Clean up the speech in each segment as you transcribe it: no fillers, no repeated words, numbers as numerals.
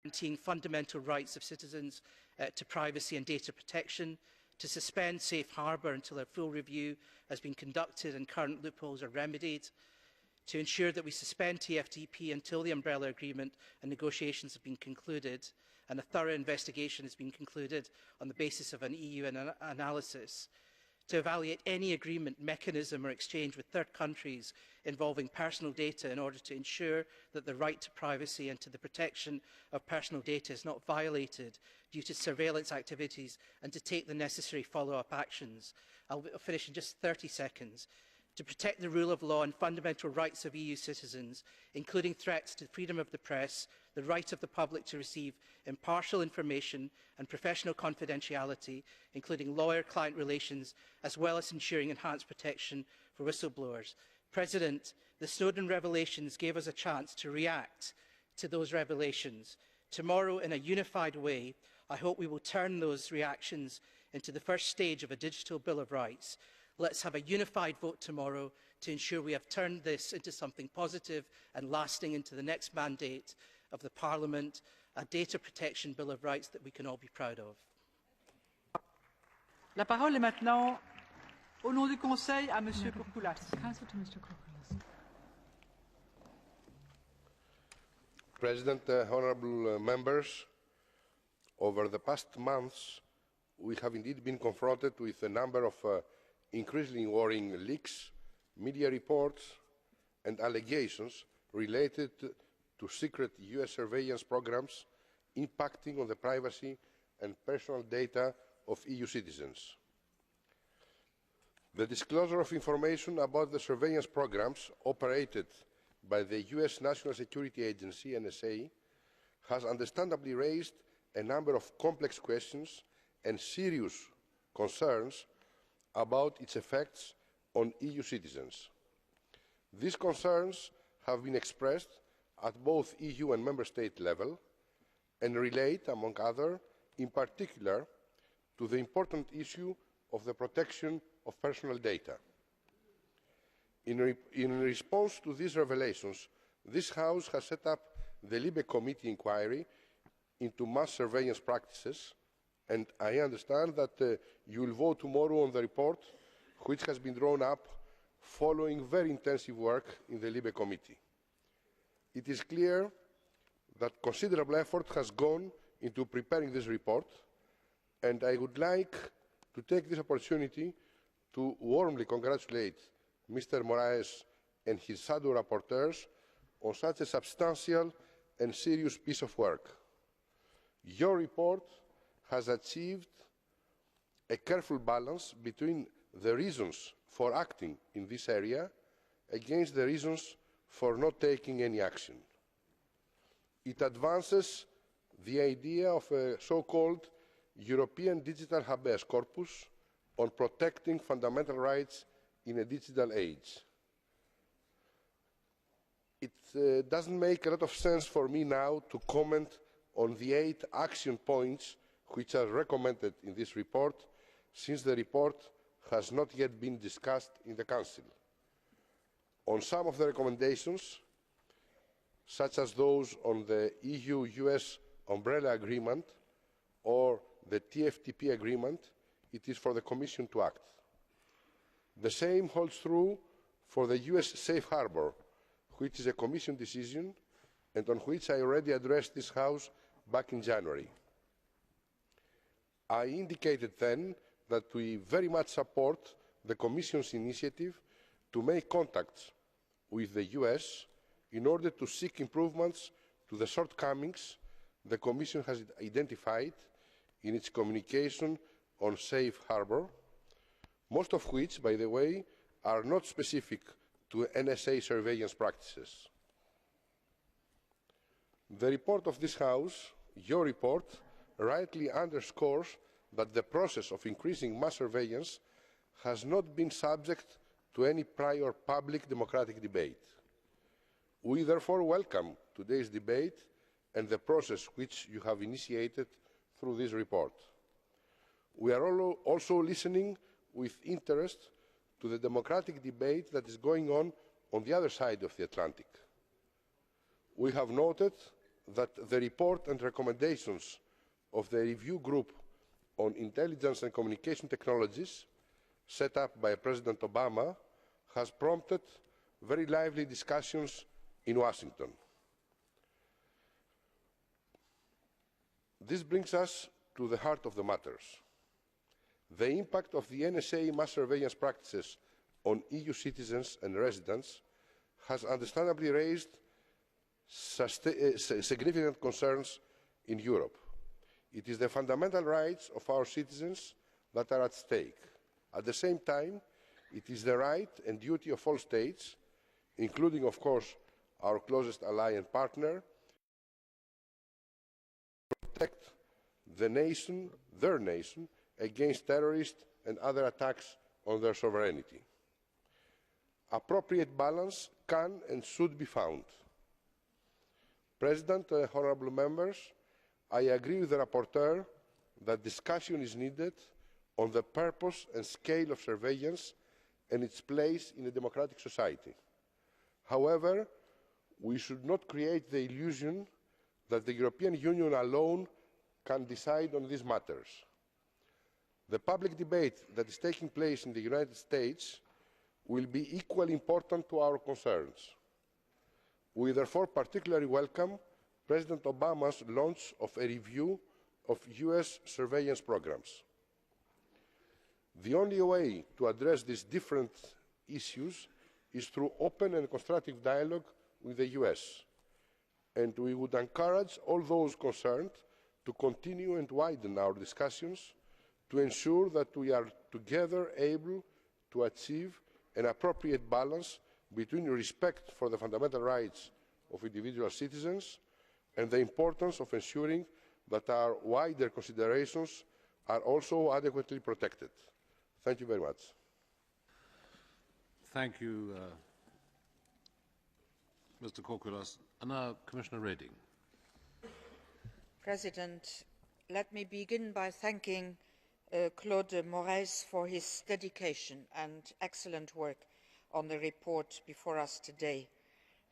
guaranteeing fundamental rights of citizens to privacy and data protection, to suspend safe harbour until a full review has been conducted and current loopholes are remedied, to ensure that we suspend TFTP until the umbrella agreement and negotiations have been concluded and a thorough investigation has been concluded on the basis of an EU analysis, to evaluate any agreement, mechanism or exchange with third countries involving personal data in order to ensure that the right to privacy and to the protection of personal data is not violated due to surveillance activities, and to take the necessary follow-up actions. I'll finish in just 30 seconds. To protect the rule of law and fundamental rights of EU citizens, including threats to freedom of the press, the right of the public to receive impartial information and professional confidentiality, including lawyer-client relations, as well as ensuring enhanced protection for whistleblowers. President, the Snowden revelations gave us a chance to react to those revelations. Tomorrow, in a unified way, I hope we will turn those reactions into the first stage of a digital Bill of Rights. Let's have a unified vote tomorrow to ensure we have turned this into something positive and lasting into the next mandate of the Parliament, a data protection Bill of Rights that we can all be proud of. La parole est maintenant, au nom du Conseil, à Monsieur Kourkoulas. President, honourable members, over the past months, we have indeed been confronted with a number of increasingly worrying leaks, media reports and allegations related to secret US surveillance programs impacting on the privacy and personal data of EU citizens. The disclosure of information about the surveillance programs operated by the US National Security Agency, NSA, has understandably raised a number of complex questions and serious concerns about its effects on EU citizens. These concerns have been expressed at both EU and Member State level and relate, among others, in particular, to the important issue of the protection of personal data. In response to these revelations, this House has set up the LIBE Committee inquiry into mass surveillance practices, and I understand that you will vote tomorrow on the report, which has been drawn up following very intensive work in the LIBE Committee. It is clear that considerable effort has gone into preparing this report, and I would like to take this opportunity to warmly congratulate Mr. Moraes and his shadow rapporteurs on such a substantial and serious piece of work. Your report has achieved a careful balance between the reasons for acting in this area against the reasons for not taking any action. It advances the idea of a so-called European digital habeas corpus on protecting fundamental rights in a digital age. It doesn't make a lot of sense for me now to comment on the 8 action points which are recommended in this report, since the report has not yet been discussed in the Council. On some of the recommendations, such as those on the EU-US Umbrella Agreement or the TFTP Agreement, it is for the Commission to act. The same holds true for the US Safe Harbour, which is a Commission decision and on which I already addressed this House back in January. I indicated then that we very much support the Commission's initiative to make contacts with the US in order to seek improvements to the shortcomings the Commission has identified in its communication on Safe Harbour, most of which, by the way, are not specific to NSA surveillance practices. The report of this House, your report, rightly underscores that the process of increasing mass surveillance has not been subject to any prior public democratic debate. We therefore welcome today's debate and the process which you have initiated through this report. We are also listening with interest to the democratic debate that is going on the other side of the Atlantic. We have noted that the report and recommendations of the review group on intelligence and communication technologies set up by President Obama has prompted very lively discussions in Washington. This brings us to the heart of the matters. The impact of the NSA mass surveillance practices on EU citizens and residents has understandably raised significant concerns in Europe. It is the fundamental rights of our citizens that are at stake. At the same time, it is the right and duty of all states, including, of course, our closest ally and partner, to protect the nation, their nation, against terrorists and other attacks on their sovereignty. Appropriate balance can and should be found. President, honourable members, I agree with the rapporteur that discussion is needed on the purpose and scale of surveillance and its place in a democratic society. However, we should not create the illusion that the European Union alone can decide on these matters. The public debate that is taking place in the United States will be equally important to our concerns. We therefore particularly welcome President Obama's launch of a review of US surveillance programs. The only way to address these different issues is through open and constructive dialogue with the US, and we would encourage all those concerned to continue and widen our discussions to ensure that we are together able to achieve an appropriate balance between respect for the fundamental rights of individual citizens and the importance of ensuring that our wider considerations are also adequately protected. Thank you very much. Thank you, Mr. Kourkoulas. And now, Commissioner Reding. President, let me begin by thanking Claude Moraes for his dedication and excellent work on the report before us today.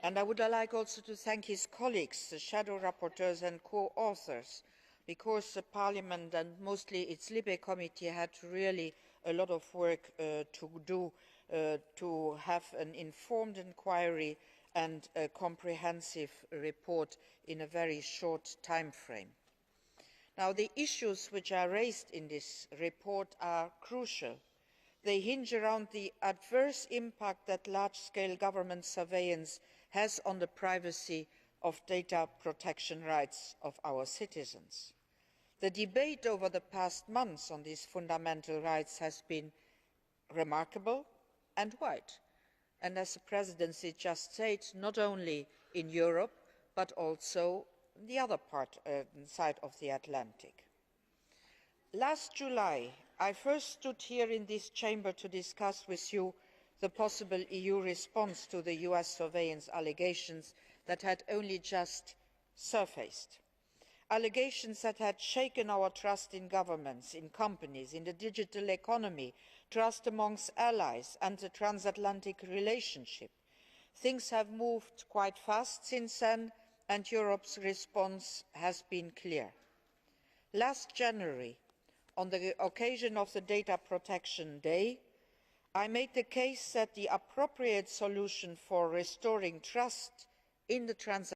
And I would like also to thank his colleagues, the shadow rapporteurs and co-authors, because Parliament and mostly its Libe committee had really a lot of work to do to have an informed inquiry and a comprehensive report in a very short time frame. Now, the issues which are raised in this report are crucial. They hinge around the adverse impact that large-scale government surveillance has on the privacy of data protection rights of our citizens. The debate over the past months on these fundamental rights has been remarkable and wide, and as the Presidency just said, not only in Europe but also on the other side of the Atlantic. Last July, I first stood here in this chamber to discuss with you the possible EU response to the US surveillance allegations that had only just surfaced. Allegations that had shaken our trust in governments, in companies, in the digital economy, trust amongst allies and the transatlantic relationship. Things have moved quite fast since then, and Europe's response has been clear. Last January, on the occasion of the Data Protection Day, I made the case that the appropriate solution for restoring trust in the transatlantic